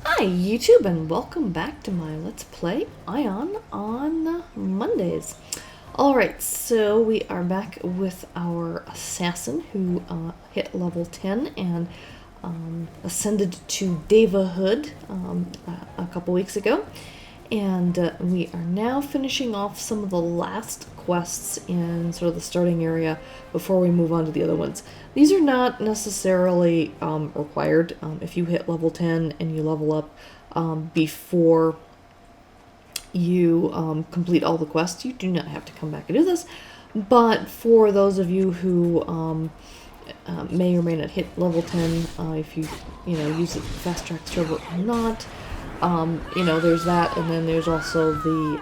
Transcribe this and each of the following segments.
Hi YouTube and welcome back to my Let's Play Aion on Mondays. Alright, so we are back with our assassin who hit level 10 and ascended to Devahood a couple weeks ago. And we are now finishing off some of the last quests in sort of the starting area before we move on to the other ones. These are not necessarily required. If you hit level 10 and you level up before you complete all the quests, you do not have to come back and do this. But for those of you who may or may not hit level 10, if you use the fast track server or not, there's that, and then there's also the,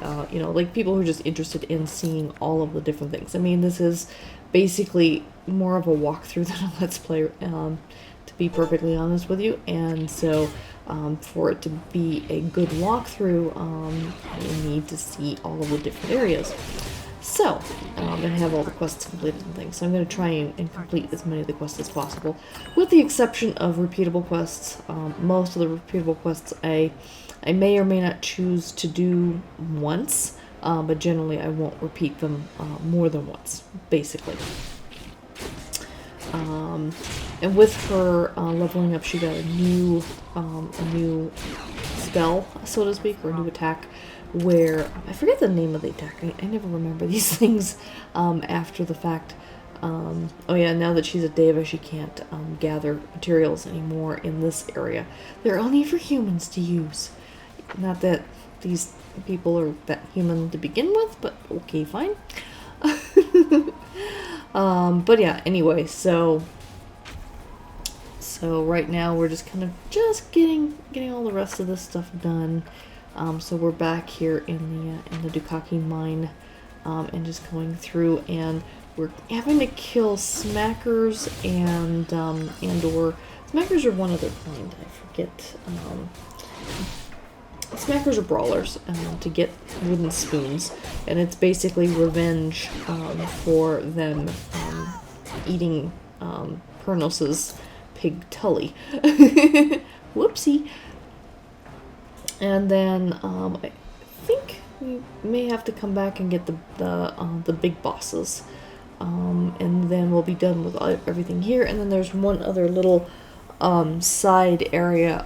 like people who are just interested in seeing all of the different things. I mean, this is basically more of a walkthrough than a Let's Play, to be perfectly honest with you, and so for it to be a good walkthrough, you need to see all of the different areas. So, I'm going to have all the quests completed and things, so I'm going to try and complete as many of the quests as possible, with the exception of repeatable quests. Most of the repeatable quests I may or may not choose to do once, but generally I won't repeat them more than once, basically. And with her leveling up, she got a new spell, so to speak, or a new attack, where I forget the name of the attack. I never remember these things after the fact. Oh yeah, now that she's a Deva, she can't gather materials anymore in this area. They're only for humans to use. Not that these people are that human to begin with, but okay, fine. But yeah, anyway, so right now we're just kind of getting all the rest of this stuff done. So we're back here in the Dukaki mine, and just going through, and we're having to kill smackers and or smackers are one other kind. I forget. Smackers are brawlers to get wooden spoons, and it's basically revenge for them eating Pernos's pig Tully. Whoopsie. And then I think we may have to come back and get the big bosses, and then we'll be done with everything here. And then there's one other little side area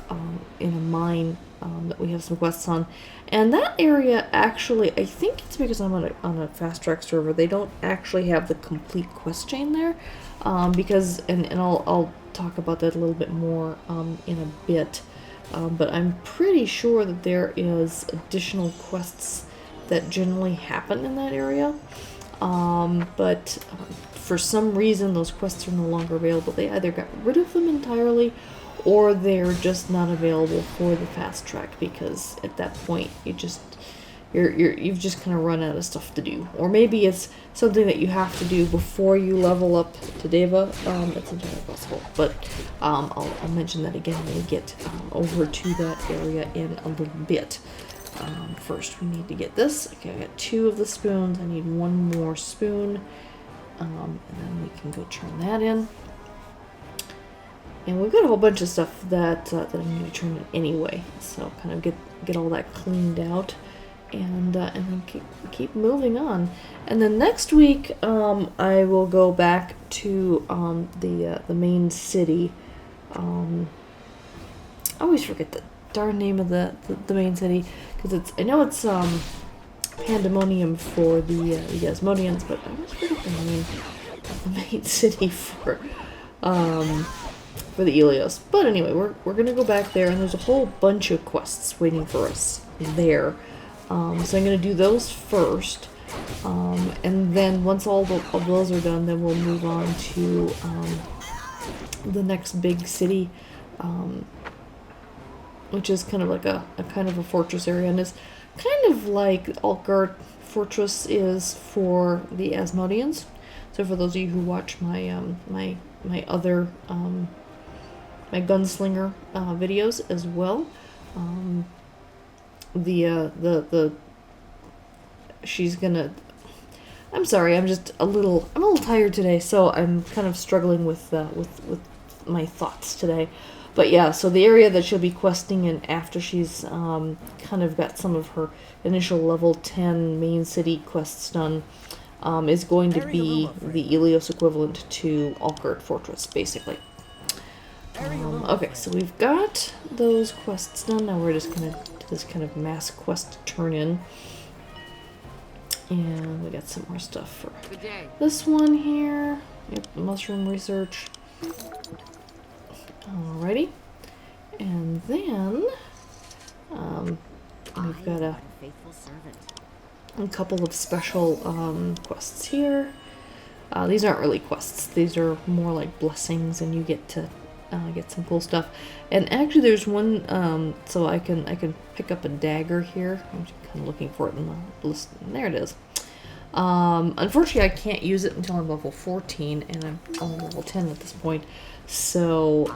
in a mine that we have some quests on, and that area actually, I think it's because I'm on a fast track server, they don't actually have the complete quest chain there, because and I'll talk about that a little bit more in a bit. But I'm pretty sure that there is additional quests that generally happen in that area. But for some reason, those quests are no longer available. They either got rid of them entirely, or they're just not available for the fast track, because at that point, you've just kind of run out of stuff to do. Or maybe it's something that you have to do before you level up to Deva. That's entirely possible. But I'll mention that again when we get over to that area in a little bit. First, we need to get this. Okay, I got 2 of the spoons. I need 1 more spoon. And then we can go turn that in. And we've got a whole bunch of stuff that I need to turn in anyway. So kind of get all that cleaned out. And then keep moving on. And then next week, I will go back to the main city. I always forget the darn name of the main city, because I know it's Pandemonium for the Asmodeans, but I always forget the name of the main city for the Ilios. But anyway, we're gonna go back there, and there's a whole bunch of quests waiting for us there. So I'm going to do those first, and then once all of those are done, then we'll move on to the next big city, which is kind of like a kind of a fortress area, and it's kind of like Altgard Fortress is for the Asmodeans. So for those of you who watch my my other my gunslinger videos as well. She's gonna, I'm sorry, I'm a little tired today, so I'm kind of struggling with my thoughts today. But yeah, so the area that she'll be questing in after she's kind of got some of her initial level 10 main city quests done is going to be the Ilios equivalent to Alkert Fortress, basically. Okay, so we've got those quests done. Now we're just going to do this kind of mass quest turn in. And we got some more stuff for this one here. Yep, mushroom research. Alrighty. And then we've got a couple of special quests here. These aren't really quests. These are more like blessings, and you get to get some cool stuff. And actually, there's one. So I can pick up a dagger here. I'm just kind of looking for it in the list. And there it is. Unfortunately, I can't use it until I'm level 14, and I'm only level 10 at this point. So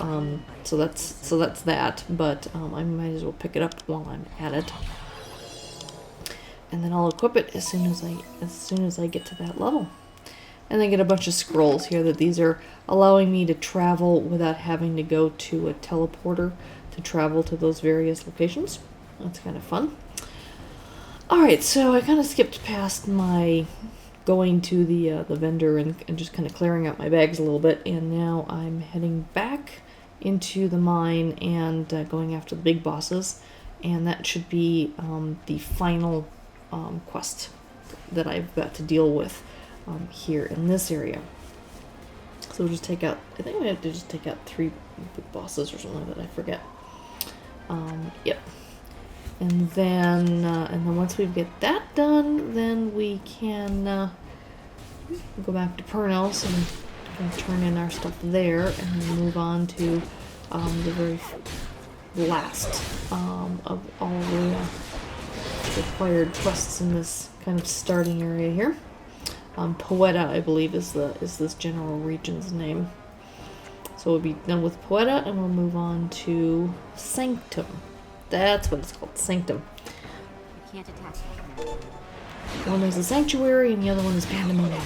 so that's that. But I might as well pick it up while I'm at it. And then I'll equip it as soon as I get to that level. And then get a bunch of scrolls here that these are allowing me to travel without having to go to a teleporter to travel to those various locations. That's kind of fun. Alright, so I kind of skipped past my going to the vendor and just kind of clearing out my bags a little bit, and now I'm heading back into the mine and going after the big bosses, and that should be the final quest that I've got to deal with here in this area. So we'll just take out, I think we have to just take out 3 big bosses or something like that, I forget. Yep. And then once we get that done, then we can go back to Pernos and turn in our stuff there, and then move on to the very last of all the required quests in this kind of starting area here. Poeta, I believe, is this general region's name. So we'll be done with Poeta, and we'll move on to Sanctum. That's what it's called, Sanctum. You can't attack me. One is a sanctuary, and the other one is pandemonium.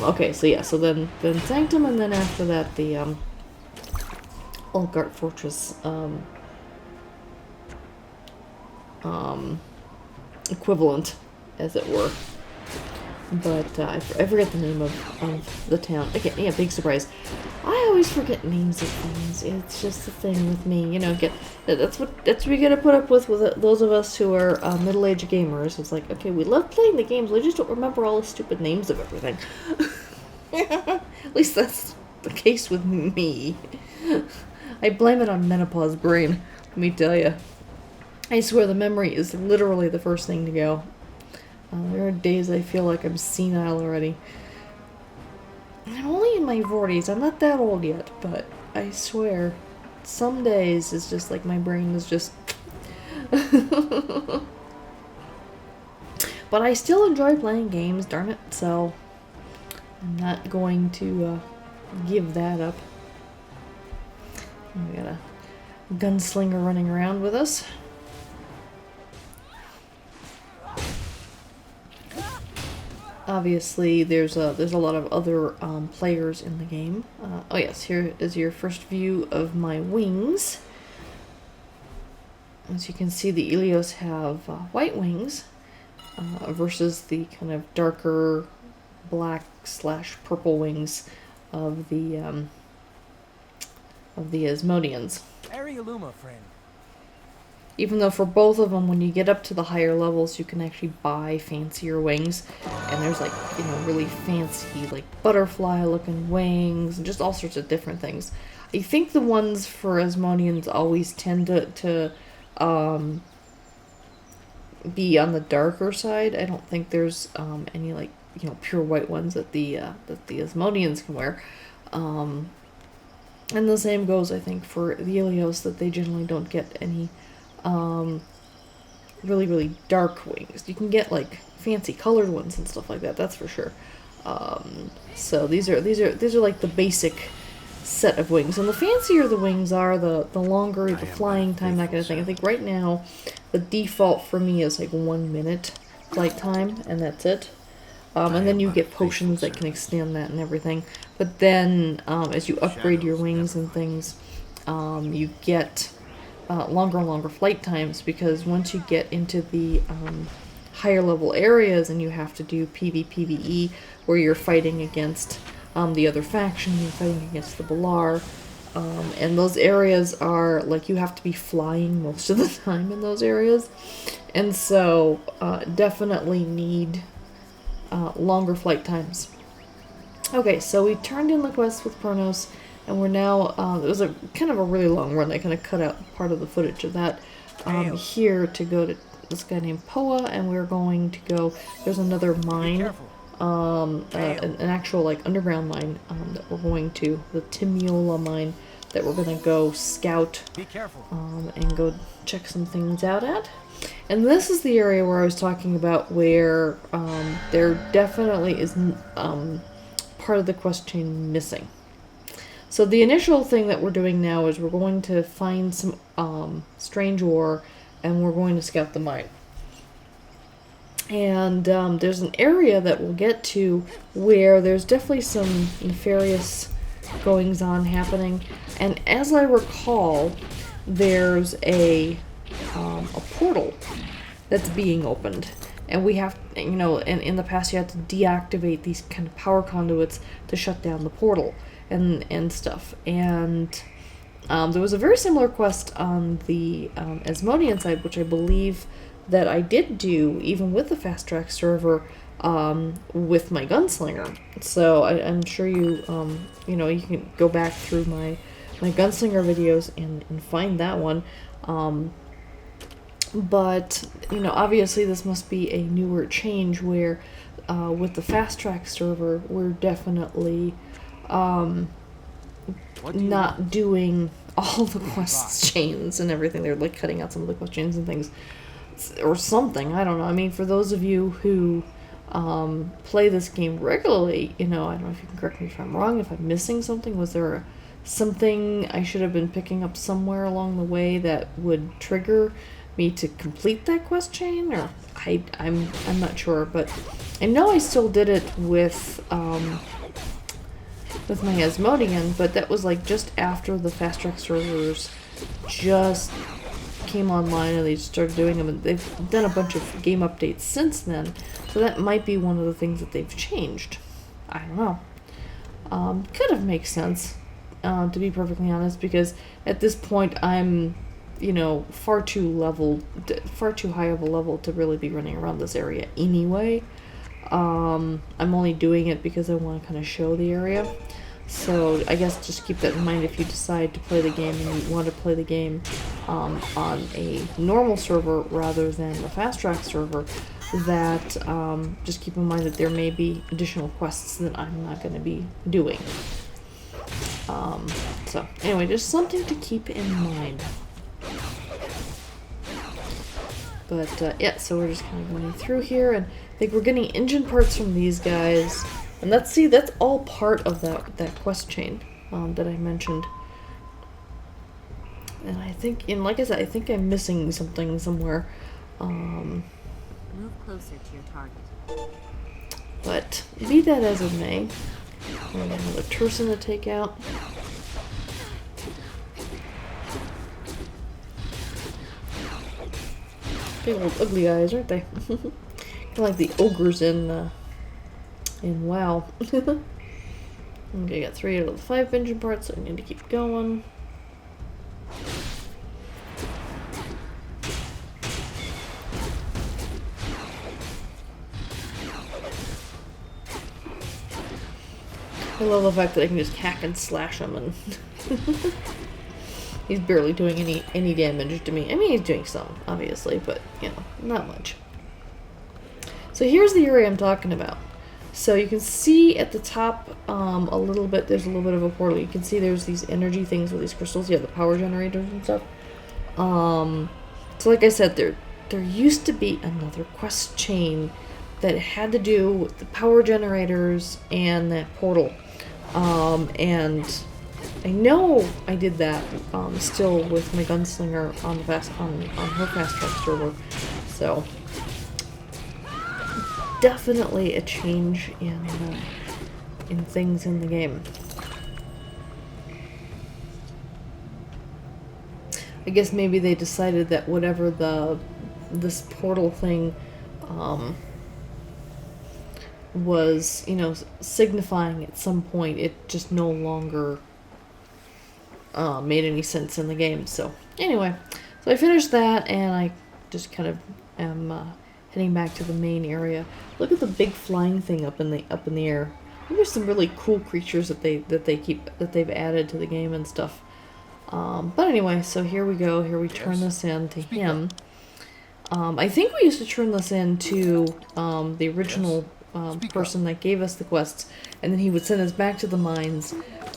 Okay, so yeah, so then Sanctum, and then after that the Alkert Fortress equivalent, as it were. But I forget the name of the town. Again, yeah, big surprise. I always forget names of things. It's just a thing with me, you know. That's what we gotta put up with those of us who are middle-aged gamers. It's like, okay, we love playing the games, we just don't remember all the stupid names of everything. At least that's the case with me. I blame it on menopause brain. Let me tell you. I swear the memory is literally the first thing to go. There are days I feel like I'm senile already. I'm only in my 40s. I'm not that old yet, but I swear, some days it's just like my brain is just... But I still enjoy playing games, darn it, so I'm not going to give that up. We got a gunslinger running around with us. Obviously, there's a lot of other players in the game. Oh yes, here is your first view of my wings. As you can see, the Ilios have white wings versus the kind of darker black/purple wings of the Asmodeans. Friend. Even though for both of them, when you get up to the higher levels, you can actually buy fancier wings. And there's like, you know, really fancy, like butterfly looking wings and just all sorts of different things. I think the ones for Asmodeans always tend to be on the darker side. I don't think there's any like, you know, pure white ones that the Asmodeans can wear. And the same goes, I think, for the Ilios, that they generally don't get any really dark wings. You can get like fancy colored ones and stuff like that, that's for sure. So these are like the basic set of wings, and the fancier the wings are, the longer the flying time, that kind of thing. I think right now the default for me is like 1 minute flight time, and that's it. And then you get potions that can extend that and everything. But then, as you upgrade your wings and things, you get longer and longer flight times, because once you get into the higher level areas and you have to do PvPvE, where you're fighting against the other faction, you're fighting against the Balar, and those areas are like, you have to be flying most of the time in those areas, and so definitely need longer flight times. Okay, so we turned in the quest with Kronos, and we're now, it was a kind of a really long run. I kind of cut out part of the footage of that here to go to this guy named Poa, and we're going to go, there's another mine, an actual like underground mine that we're going to, the Timiola mine, that we're going to go scout and go check some things out at. And this is the area where I was talking about where there definitely is part of the quest chain missing. So the initial thing that we're doing now is we're going to find some strange ore, and we're going to scout the mine. And there's an area that we'll get to where there's definitely some nefarious goings-on happening. And as I recall, there's a portal that's being opened. And we have, you know, in the past you had to deactivate these kind of power conduits to shut down the portal and stuff. And there was a very similar quest on the Asmodean side, which I believe that I did do, even with the fast track server, with my gunslinger. So I'm sure you, you know, you can go back through my gunslinger videos and find that one. But, you know, obviously this must be a newer change where, with the fast track server, we're definitely not doing all the quest chains and everything. They're like cutting out some of the quest chains and things, or something. I don't know. I mean, for those of you who play this game regularly, you know, I don't know if you can correct me if I'm wrong, if I'm missing something. Was there something I should have been picking up somewhere along the way that would trigger me to complete that quest chain? Or I'm not sure, but I know I still did it with my Asmodean, but that was like just after the fast track servers just came online and they started doing them, and they've done a bunch of game updates since then, so that might be one of the things that they've changed. I don't know. Kind of makes sense, to be perfectly honest, because at this point I'm, you know, far too high of a level to really be running around this area anyway. I'm only doing it because I want to kind of show the area. So I guess just keep that in mind if you decide to play the game and you want to play the game on a normal server rather than the fast track server, that just keep in mind that there may be additional quests that I'm not going to be doing. So anyway, just something to keep in mind. But yeah, so we're just kind of going through here, and I think we're getting engine parts from these guys. And that's all part of that quest chain that I mentioned. And I think, and like I said, I think I'm missing something somewhere. Move closer to your target. But be that as it may, we have another Turson to take out. Big old ugly eyes, aren't they? Kind of like the ogres in WoW. Okay, got 3 out of the 5 engine parts, so I need to keep going. I love the fact that I can just hack and slash him, and he's barely doing any damage to me. I mean, he's doing some, obviously, but, you know, not much. So here's the area I'm talking about. So you can see at the top a little bit, there's a little bit of a portal. You can see there's these energy things with these crystals. Yeah, the power generators and stuff. So like I said, there used to be another quest chain that had to do with the power generators and that portal. And I know I did that still with my gunslinger on her fast track server. So definitely a change in things in the game. I guess maybe they decided that whatever this portal thing was, you know, signifying at some point, it just no longer made any sense in the game. So anyway, so I finished that, and I just kind of am heading back to the main area. Look at the big flying thing up in the air. There's some really cool creatures that they've added to the game and stuff. But anyway, so here we go. Here we turn this in to him. I think we used to turn this in to the original person that gave us the quests, and then he would send us back to the mines,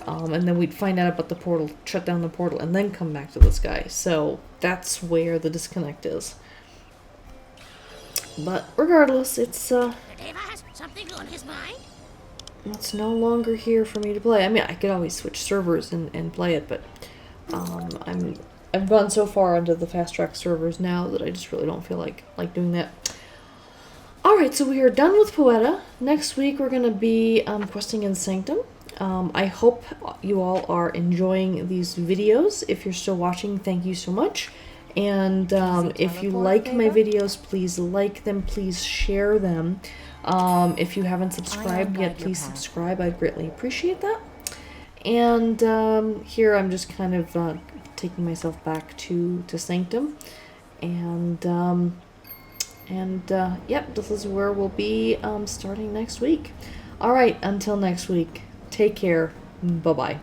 and then we'd find out about the portal, shut down the portal, and then come back to this guy. So that's where the disconnect is. But regardless, it's Deva has something on his mind? it's no longer here for me to play. I mean, I could always switch servers and play it, but I've gone so far onto the fast track servers now that I just really don't feel like doing that. Alright, so we are done with Poeta. Next week we're going to be questing in Sanctum. I hope you all are enjoying these videos. If you're still watching, thank you so much. And if you like my videos, please like them, please share them. If you haven't subscribed yet, please subscribe. I'd greatly appreciate that. And here I'm just kind of taking myself back to Sanctum. And yep, this is where we'll be starting next week. Alright, until next week, take care. Bye-bye.